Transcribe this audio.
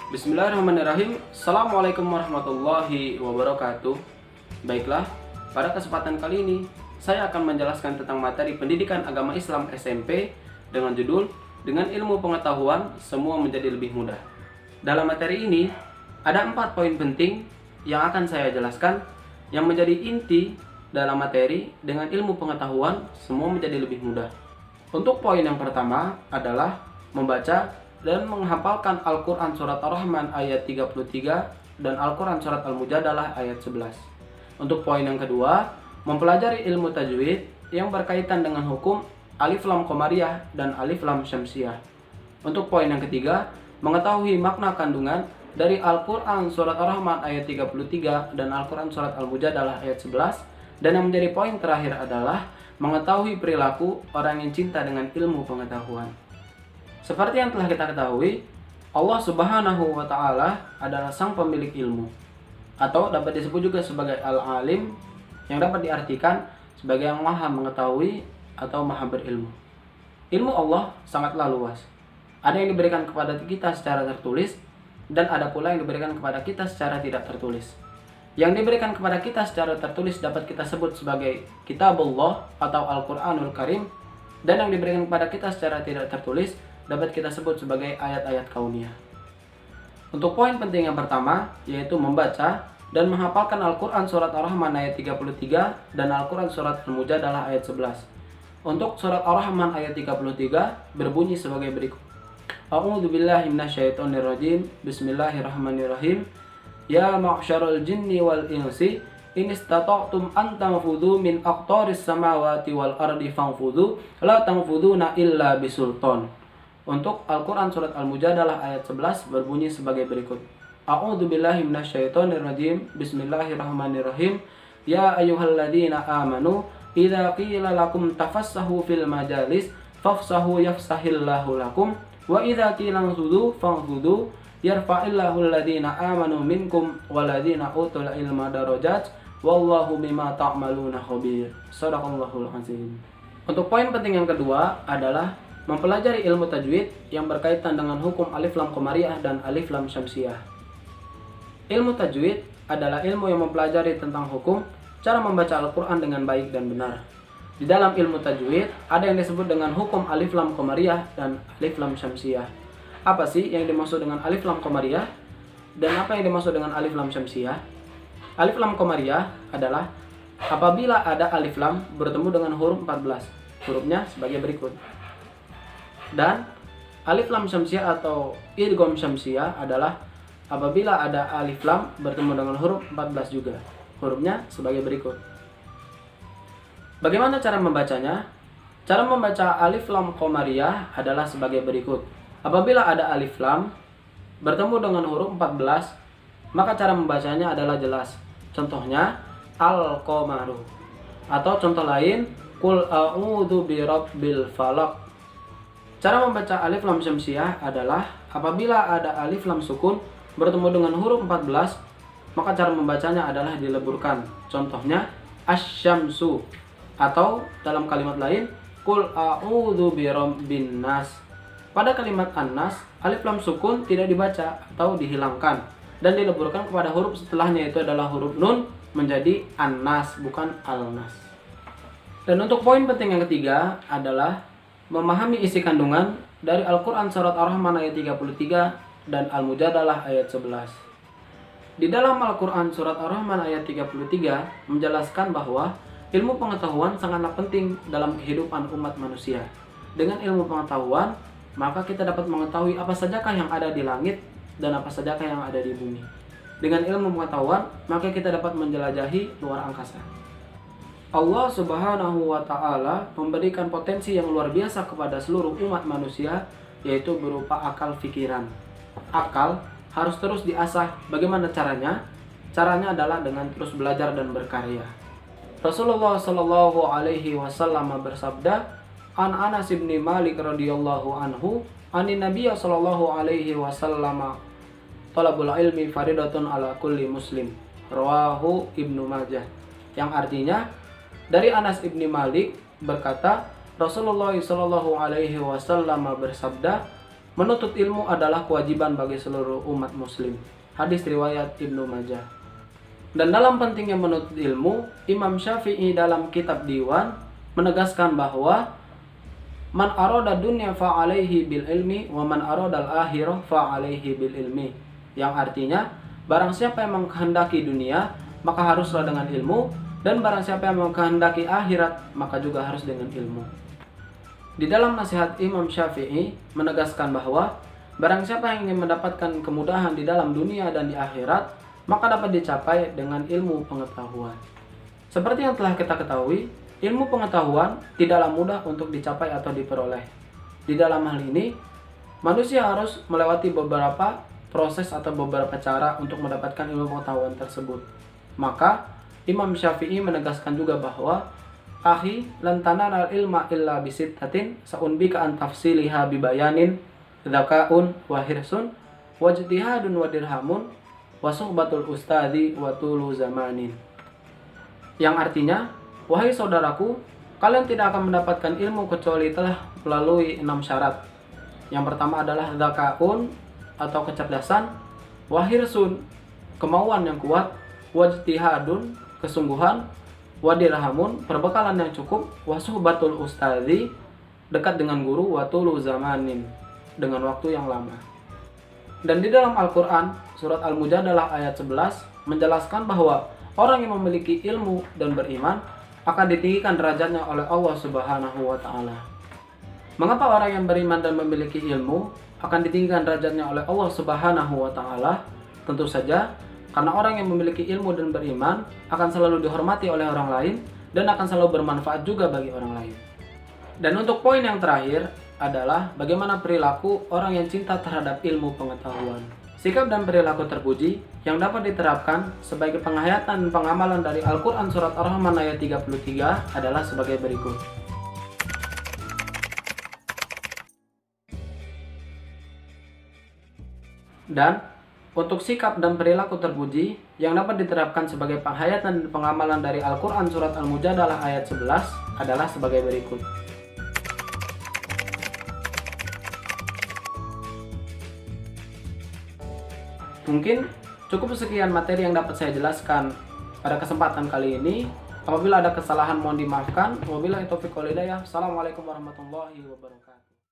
Bismillahirrahmanirrahim. Assalamualaikum warahmatullahi wabarakatuh. Baiklah, pada kesempatan kali ini saya akan menjelaskan tentang materi pendidikan agama Islam SMP dengan judul "Dengan ilmu pengetahuan semua menjadi lebih mudah". Dalam materi ini ada 4 poin penting yang akan saya jelaskan yang menjadi inti dalam materi "Dengan ilmu pengetahuan semua menjadi lebih mudah". Untuk poin yang pertama adalah membaca dan menghafalkan Al-Quran Surat Ar-Rahman ayat 33 dan Al-Quran Surat Al-Mujadalah ayat 11. Untuk poin yang kedua, mempelajari ilmu tajwid yang berkaitan dengan hukum alif lam qamariyah dan alif lam syamsiyah. Untuk poin yang ketiga, mengetahui makna kandungan dari Al-Quran Surat Ar-Rahman ayat 33 dan Al-Quran Surat Al-Mujadalah ayat 11. Dan yang menjadi poin terakhir adalah mengetahui perilaku orang yang cinta dengan ilmu pengetahuan. Seperti yang telah kita ketahui, Allah Subhanahu wa Ta'ala adalah sang pemilik ilmu, atau dapat disebut juga sebagai Al-Alim, yang dapat diartikan sebagai yang maha mengetahui atau maha berilmu. Ilmu Allah sangatlah luas. Ada yang diberikan kepada kita secara tertulis, dan ada pula yang diberikan kepada kita secara tidak tertulis. Yang diberikan kepada kita secara tertulis dapat kita sebut sebagai Kitabullah atau Al-Quranul Karim, dan yang diberikan kepada kita secara tidak tertulis dapat kita sebut sebagai ayat-ayat kauniyah. Untuk poin penting yang pertama, yaitu membaca dan menghafalkan Al-Quran Surat Ar-Rahman ayat 33 dan Al-Quran Surat Al-Mujadalah ayat 11. Untuk Surat Ar-Rahman ayat 33 berbunyi sebagai berikut. A'udzubillahi minasyaitonirrajim. Bismillahirrahmanirrahim. Ya ma'syarul jinni wal insi in istata'tum an tanfudhu min aqtaris samawati wal ardi fanfudhu la tanfudhuna illa bisultan. Untuk Al-Quran Surat Al-Mujadalah ayat 11 berbunyi sebagai berikut. A'udzubillahi minasyaitonirrajim. Bismillahirrahmanirrahim. Ya ayyuhalladzina amanu idza qila lakum tafassahu fil majalis fafsahu yafsahillahu lakum wa idza qila anfudu fanfudu yarfa'illahu alladzina amanu minkum walladzina utul ilma darajat wallahu bima ta'maluna khabir. Shadaqallahul azim. Untuk poin penting yang kedua adalah mempelajari ilmu tajwid yang berkaitan dengan hukum alif lam qamariyah dan alif lam syamsiyah. Ilmu tajwid adalah ilmu yang mempelajari tentang hukum cara membaca Al-Quran dengan baik dan benar. Di dalam ilmu tajwid ada yang disebut dengan hukum alif lam qamariyah dan alif lam syamsiyah. Apa sih yang dimaksud dengan alif lam qamariyah dan apa yang dimaksud dengan alif lam syamsiyah? Alif lam qamariyah adalah apabila ada alif lam bertemu dengan huruf 14. Hurufnya sebagai berikut. Dan alif lam syamsiyah atau idgham syamsiyah adalah apabila ada alif lam bertemu dengan huruf 14 juga. Hurufnya sebagai berikut. Bagaimana cara membacanya? Cara membaca alif lam qamariyah adalah sebagai berikut. Apabila ada alif lam bertemu dengan huruf 14, maka cara membacanya adalah jelas. Contohnya al-qamaru. Atau contoh lain, qul a'udzu birabbil falaq. Cara membaca alif lam syamsiyah adalah apabila ada alif lam sukun bertemu dengan huruf 14, maka cara membacanya adalah dileburkan. Contohnya asy-syamsu. Atau dalam kalimat lain, qul a'udzu birabbin nas. Pada kalimat an-nas, alif lam sukun tidak dibaca atau dihilangkan dan dileburkan kepada huruf setelahnya, itu adalah huruf nun menjadi an-nas bukan al-nas. Dan untuk poin penting yang ketiga adalah memahami isi kandungan dari Al-Quran Surat Ar-Rahman ayat 33 dan Al-Mujadalah ayat 11. Di dalam Al-Quran Surat Ar-Rahman ayat 33 menjelaskan bahwa ilmu pengetahuan sangatlah penting dalam kehidupan umat manusia. Dengan ilmu pengetahuan, maka kita dapat mengetahui apa sajakah yang ada di langit dan apa sajakah yang ada di bumi. Dengan ilmu pengetahuan, maka kita dapat menjelajahi luar angkasa. Allah Subhanahu wa Ta'ala memberikan potensi yang luar biasa kepada seluruh umat manusia, yaitu berupa akal fikiran. Akal harus terus diasah. Bagaimana caranya? Caranya adalah dengan terus belajar dan berkarya. Rasulullah Shallallahu Alaihi Wasallam bersabda, An Anas bin Malik radhiyallahu anhu, anin Nabiy sallallahu alaihi wasallam, talabul ilmi faridatun ala kulli muslim. Rawahu Ibnu Majah. Yang artinya dari Anas bin Malik berkata, Rasulullah sallallahu alaihi wasallam bersabda, menuntut ilmu adalah kewajiban bagi seluruh umat muslim. Hadis riwayat Ibnu Majah. Dan dalam pentingnya menuntut ilmu, Imam Syafi'i dalam kitab Diwan menegaskan bahwa man arada dunya fa alaihi bil ilmi wa man arada al akhirah fa alaihi bil ilmi. Yang artinya, barang siapa yang menghendaki dunia, maka haruslah dengan ilmu, dan barang siapa yang menghendaki akhirat, maka juga harus dengan ilmu. Di dalam nasihat Imam Syafi'i menegaskan bahwa barang siapa yang ingin mendapatkan kemudahan di dalam dunia dan di akhirat, maka dapat dicapai dengan ilmu pengetahuan. Seperti yang telah kita ketahui, ilmu pengetahuan tidaklah mudah untuk dicapai atau diperoleh. Di dalam hal ini, manusia harus melewati beberapa proses atau beberapa cara untuk mendapatkan ilmu pengetahuan tersebut. Maka, Imam Syafi'i menegaskan juga bahwa Akhi, lan tanal ilma illa bisittatin saunbika an tafsiliha bibayanin dzakaun wa hirsun wajtihadun wa dirhamun wa suhbatul ustadi wa tulu zamanin. Yang artinya, wahai saudaraku, kalian tidak akan mendapatkan ilmu kecuali telah melalui 6 syarat. Yang pertama adalah dzakaun atau kecerdasan, wa hirsun kemauan yang kuat, wajtihadun kesungguhan, wadirhamun perbekalan yang cukup, wasuhbatul ustadi dekat dengan guru, watulu zamanin dengan waktu yang lama. Dan di dalam Al-Quran surat Al-Mujadalah ayat 11 menjelaskan bahwa orang yang memiliki ilmu dan beriman akan ditinggikan derajatnya oleh Allah Subhanahu wa Ta'ala. Mengapa orang yang beriman dan memiliki ilmu akan ditinggikan derajatnya oleh Allah Subhanahu wa Ta'ala? Tentu saja karena orang yang memiliki ilmu dan beriman akan selalu dihormati oleh orang lain dan akan selalu bermanfaat juga bagi orang lain. Dan untuk poin yang terakhir adalah bagaimana perilaku orang yang cinta terhadap ilmu pengetahuan. Sikap dan perilaku terpuji yang dapat diterapkan sebagai penghayatan dan pengamalan dari Al-Quran Surat Ar-Rahman ayat 33 adalah sebagai berikut. Dan untuk sikap dan perilaku terpuji yang dapat diterapkan sebagai penghayatan dan pengamalan dari Al-Quran Surat Al-Mujadalah ayat 11 adalah sebagai berikut. Mungkin cukup sekian materi yang dapat saya jelaskan pada kesempatan kali ini. Apabila ada kesalahan mohon dimaafkan. Wabillahi taufiq wal hidayah. Assalamualaikum warahmatullahi wabarakatuh.